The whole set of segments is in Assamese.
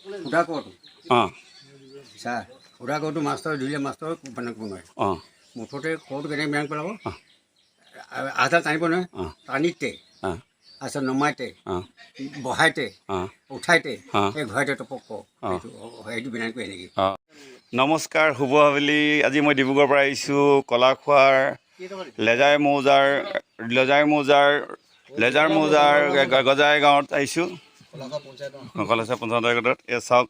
সুধা কৰটো অঁ চা সুধা কৰটো মাষ্টৰ দিলে মাষ্টৰ মানে ক'ব নোৱাৰে অঁ মুঠতে কৰটো কেনেকৈ মিলান পেলাব অঁ আধাৰ টানিব নহয় অঁ টানিতে অঁ তাৰপিছত নমাইতে অঁ বহাইতে অঁ উঠাইতে অঁ এই ঘৰতে টপক ক অঁ সেইটো বিনান কৰি এনেকৈ অঁ নমস্কাৰ শুভ আবেলি। আজি মই ডিব্ৰুগড়ৰ পৰা আহিছোঁ কলাখোৱাৰ লেজাৰ মৌজাৰ গজাই গাঁৱত আহিছোঁ। কলাখোৱা পঞ্চায়তৰ এই চাওক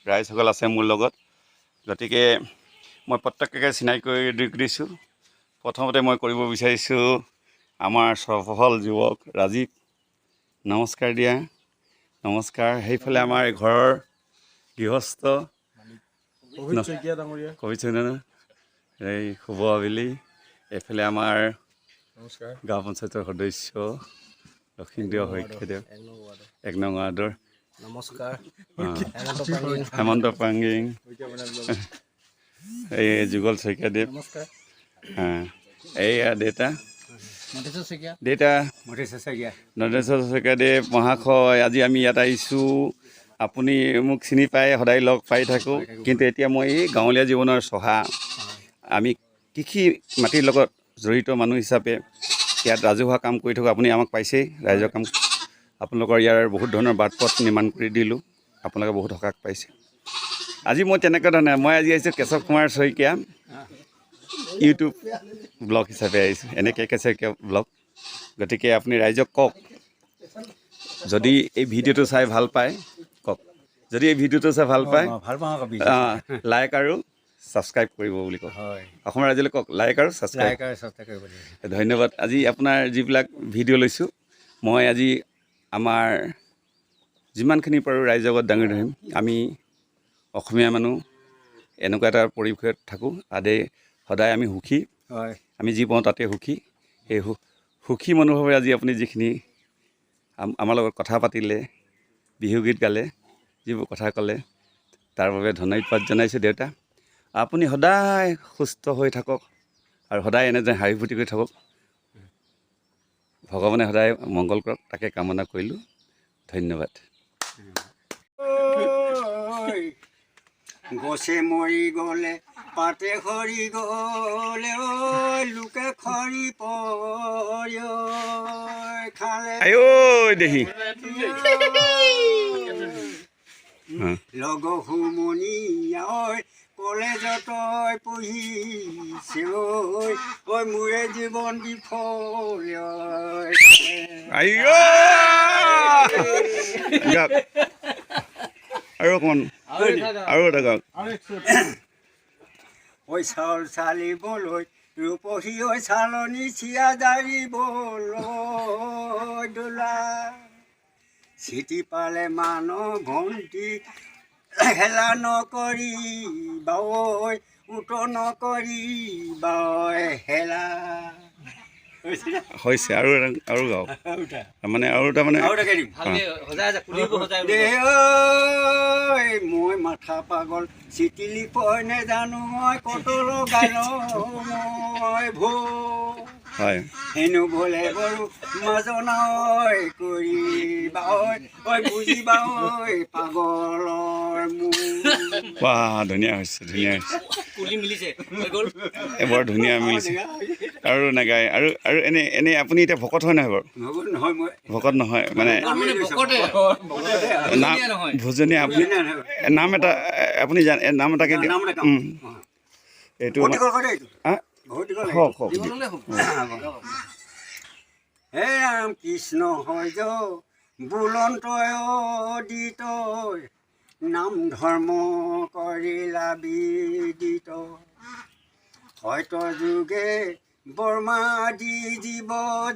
ৰাইজসকল আছে মোৰ লগত, গতিকে মই প্ৰত্যেককে চিনাকি কৰি দিছোঁ। প্ৰথমতে মই কৰিব বিচাৰিছোঁ আমাৰ সফল যুৱক ৰাজীৱ, নমস্কাৰ দিয়া। নমস্কাৰ। সেইফালে আমাৰ ঘৰৰ গৃহস্থ কবিচন্দ্ৰ, এই শুভ আবেলি। এইফালে আমাৰ গাঁও পঞ্চায়তৰ সদস্য লক্ষীন্দ্ৰ শইকীয়াদেৱ 1 নং ৱাৰ্ডৰ নমস্কাৰ। হেমন্ত পাংগিং, এই যুগল শইকীয়াদেৱ, এইয়া দেউতা নৰেশ্বৰ শইকীয়াদেৱ মহাশয়। আজি আমি ইয়াত আহিছোঁ, আপুনি মোক চিনি পাই সদায় লগ পাই থাকোঁ, কিন্তু এতিয়া মই এই গাঁৱলীয়া জীৱনৰ চহা আমি কৃষি মাটিৰ লগত জড়িত মানুহ হিচাপে ইয়াত ৰাজহুৱা কাম কৰি থাকোঁ। আপুনি আমাক পাইছেই, ৰাইজৰ কাম আপোনালোকৰ ইয়াৰ বহুত ধৰণৰ বাট পথ নিৰ্মাণ কৰি দিলোঁ, আপোনালোকে বহুত সকাহ পাইছে। আজি মই তেনেকুৱা ধৰণে মই আজি আহিছোঁ কেশৱ কুমাৰ শইকীয়া ইউটিউব ব্লগ হিচাপে আহিছোঁ, এনেকৈ শইকীয়া ব্লগ। গতিকে আপুনি ৰাইজক কওক, যদি এই ভিডিঅ'টো চাই ভাল পায় কওক, যদি এই ভিডিঅ'টো চাই ভাল পায় ভাল পাওঁ আকৌ লাইক আৰু ছাবস্ক্ৰাইব কৰিব বুলি কওক। হয় অসমৰ ৰাইজলৈ কওক লাইক আৰু ছাবস্ক্ৰাইব। চেষ্টা কৰিব লাগিব। ধন্যবাদ। আজি আপোনাৰ যিবিলাক ভিডিঅ' লৈছোঁ, মই আজি আমাৰ যিমানখিনি পাৰোঁ ৰাইজৰ আগত দাঙি ধৰিম। আমি অসমীয়া মানুহ এনেকুৱা এটা পৰিৱেশত থাকোঁ, সদায় আমি সুখী, হয় আমি যি পাওঁ তাতে সুখী। সেই সুখী মনোভাৱে আজি আপুনি যিখিনি আমাৰ লগত কথা পাতিলে, বিহুগীত গালে, যিবোৰ কথা ক'লে, তাৰ বাবে ধন্যবাদ জনাইছোঁ দেউতা। আপুনি সদায় সুস্থ হৈ থাকক আৰু সদায় এনেদৰে হাঁহি ফূৰ্তি কৰি থাকক। ভগৱানে সদায় মংগল কৰক, তাকে কামনা কৰিলোঁ। ধন্যবাদ। গছে মৰি গ'লে পাতে সৰি গ'লে লোকে খৰি পৰি খালে আইঐ দেহি লগ হুমনীয়া কলেজত পঢ়িছে ঐ মোৰে জীৱন বিফল আৰু অকণমান আৰু এটা গাওক। ঐ চাউল চালিবলৈ ৰূপহী ঐ চালনী চিয়া জাৰিবলৈ দোলা চিটি পালে মানুহ ভণ্টি হেলা নকৰি বাঐ উত নকৰি বাঐ হেলা হৈছে আৰু গাওক, মানে আৰু এটা মানে মই মাথা পাগল চিটিলি পয় নেজানো মই কত লগাই মই ভো হয় হেনো বোলে বাৰু মাজনা কৰিবা বুজিবা পাগলৰ বাহ, ধুনীয়া হৈছে, ধুনীয়া হৈছে, বৰ ধুনীয়া মিলিছে। আৰু নাগায় আৰু আৰু এনে আপুনি এতিয়া ভকত হয় নহয় বাৰু? নহয় মই ভকত নহয়, মানে নাম ভোজনীয়া আপুনি নাম এটা আপুনি নাম এটাকে এইটো হে ৰাম কৃষ্ণ হয় বুলন্তয় দিত নাম ধৰ্ম কৰিলা বিদিত হয়তো যুগে বৰ্মা দি জীৱ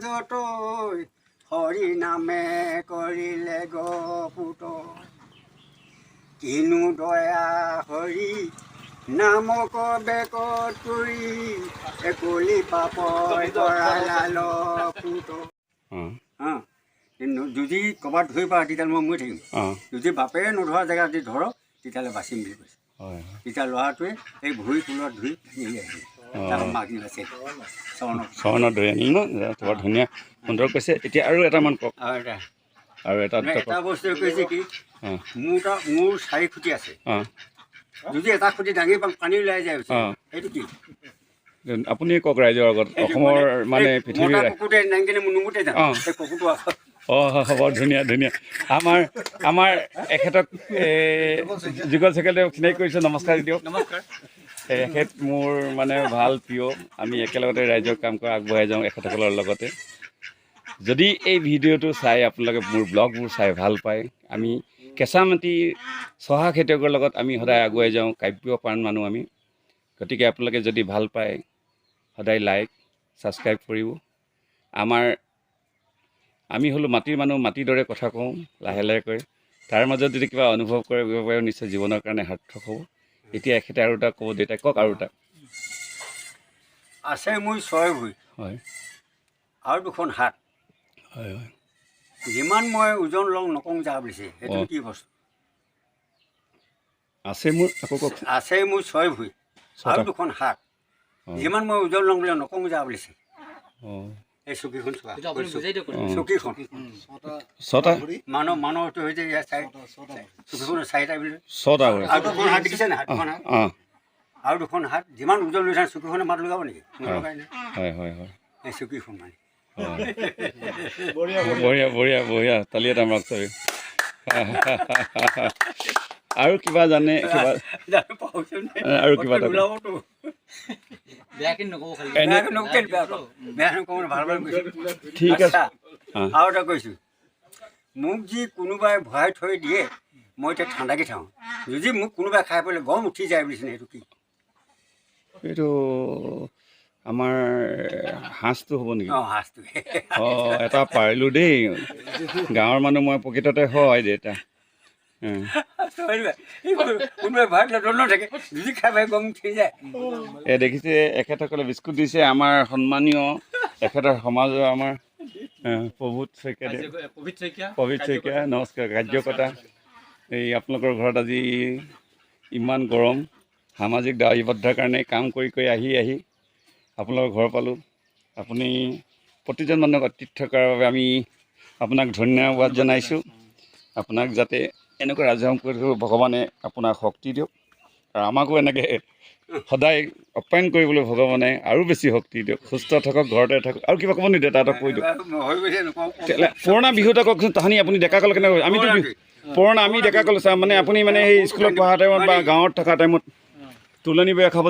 যত হৰি নামে কৰিলে গপুত কিনো দয়া হৰি নামক বেকত কৰি একলি পাপ কৰাল পুত যদি ক'ৰবাত ধৰি পা তেতিয়াহ'লে মই মৰি থাকিম। যদি বাপেৰে নধৰা জেগাত যদি ধৰক তেতিয়াহ'লে বাচিম বুলি কৈছে। তেতিয়া ল'ৰাটোৱে এই ভৰি তলত ধুই মেলি আহিলে, মাক দি আছে চৰণত ধৰি আনিল ন, বৰ ধুনীয়া সুন্দৰ কৈছে। এতিয়া আৰু এটামান কওক। আৰু এটা আৰু এটা এটা বস্তু কৈছে কি অঁ মোৰ 4 খুঁটি আছে অঁ যদি এটা খুঁটি দাঙি পানী ওলাই যায় সেইটো কি আপুনি কওক ৰাইজৰ আগত অসমৰ মানে পৃথিৱীৰ কুকুৰটোৱে দাঙি কিনে মোৰ নুমুতে যাম সেই কুকুৰটো আছে হ'ব ধুনীয়া ধুনীয়া আমাৰ এখেতক যুগল চেকেলদেৱক চিনাকি কৰিছোঁ নমস্কাৰ দিয়ক নমস্কাৰ এখেত মোৰ মানে ভাল প্ৰিয় আমি একেলগতে ৰাইজৰ কাম কৰা আগবঢ়াই যাওঁ এখেতসকলৰ লগতে যদি এই ভিডিঅ'টো চাই আপোনালোকে মোৰ ব্লগবোৰ চাই ভাল পায় আমি কেঁচা মাটি চহা খেতিয়কৰ লগত আমি সদায় আগুৱাই যাওঁ কাব্যপ্ৰাণ মানুহ আমি গতিকে আপোনালোকে যদি ভাল পায় সদায় লাইক ছাবস্ক্ৰাইব কৰিব আমি হ'লোঁ মাটিৰ মানুহ মাটিৰ দৰে কথা কওঁ লাহে লাহেকৈ তাৰ মাজত যদি কিবা অনুভৱ কৰিব পাৰে নিশ্চয় জীৱনৰ কাৰণে সাৰ্থক হ'ব এতিয়া এখেতে আৰু এটা ক'ব দেউতাই কওক আৰু এটা আছে মোৰ 6 ভৰি হয় আৰু 2খন হাত হয় হয় যিমান মই ওজন লওঁ নকওঁ যা বুলিছে সেইটো কি বস্তু আছে মোৰ আকৌ কওক আছে মোৰ 6 ভৰি আৰু 2খন হাত যিমান মই ওজন লওঁ বুলি নকওঁ যা বুলিছে অঁ এই চকীখন চোৱা চকীখন 6টা মানুহটো হৈছে চকীখনৰ 4টা বুলি 6টা হয় আৰু 2খন হাত দেখিছে না হাতখন হাত অঁ আৰু 2খন হাত যিমান ওজন লৈ থাকে চকীখনে মাত লগাব নেকি নলগাই নাই হয় হয় হয় এই চকীখন মানে বঢ়িয়া বঢ়িয়া বঢ়িয়া তালি এটা মাৰক চবে আৰু কিবা জানে কিবা আৰু কিবা এটা ঠিক আছে আৰু এটা কৈছোঁ মোক যি কোনোবাই ভৰাই থৈ দিয়ে মই এতিয়া ঠাণ্ডাকৈ থাকোঁ যদি মোক কোনোবাই খাই পেলাই গৰম উঠি যায় বুলিছে সেইটো কি এইটো আমাৰ সাঁজটো হ'ব নেকি অঁ সাঁজটো অঁ এটা পাৰিলোঁ দেই গাঁৱৰ মানুহ মই প্ৰকৃততে হয় দেউতা কোনোবাই ভৰাই থৈ নাথাকে যদি খাই পাই গৰম উঠি যায় এই দেখিছে এখেতসকলে বিস্কুট দিছে আমাৰ সন্মানীয় এখেতৰ সমাজৰ আমাৰ প্ৰভূত শইকীয়া নমস্কাৰ কাৰ্যকৰ্তা এই আপোনালোকৰ ঘৰত আজি ইমান গৰম সামাজিক দায়বদ্ধতাৰ কাৰণে কাম কৰি আহি আপোনালোকৰ ঘৰ পালোঁ আপুনি প্ৰতিজন মানুহক আতিথ্য কৰাৰ বাবে আমি আপোনাক ধন্যবাদ জনাইছোঁ আপোনাক যাতে এনেকৈ ৰাজহুৱা কৰি ভগৱানে আপোনাক শক্তি দিয়ক আৰু আমাকো এনেকৈ সদায় আপ্যায়ন কৰিবলৈ ভগৱানে আৰু বেছি শক্তি দিয়ক সুস্থ থাকক ঘৰতে থাকক আৰু কিবা ক'ব নিদিয়ে তাত কৈ দিয়ক পুৰণা বিহু এটা কওকচোন তাহানি আপুনি ডেকা কাল কেনেকৈ আমিতো পুৰণা আমি ডেকা কাল চাওঁ মানে আপুনি মানে সেই স্কুলত পঢ়া টাইমত বা গাঁৱত থকা টাইমত তুলনি বিয়া খাব